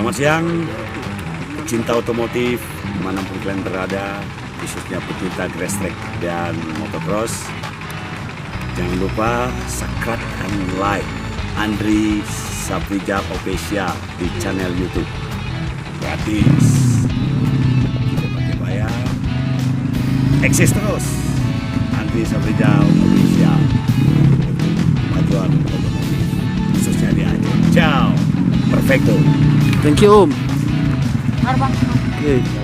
Selamat siang, pecinta otomotif dimanapun kalian berada, khususnya pecinta grass track dan motocross. Jangan lupa subscribe dan like Andri Saprijal Official di channel YouTube. Gratis, tidak pakai bayar. Eksis terus Andri Saprijal Official untuk kemajuan otomotif, khususnya di Aceh. Ciao, perfecto. Thank you Om. Mari, Bang. Oke.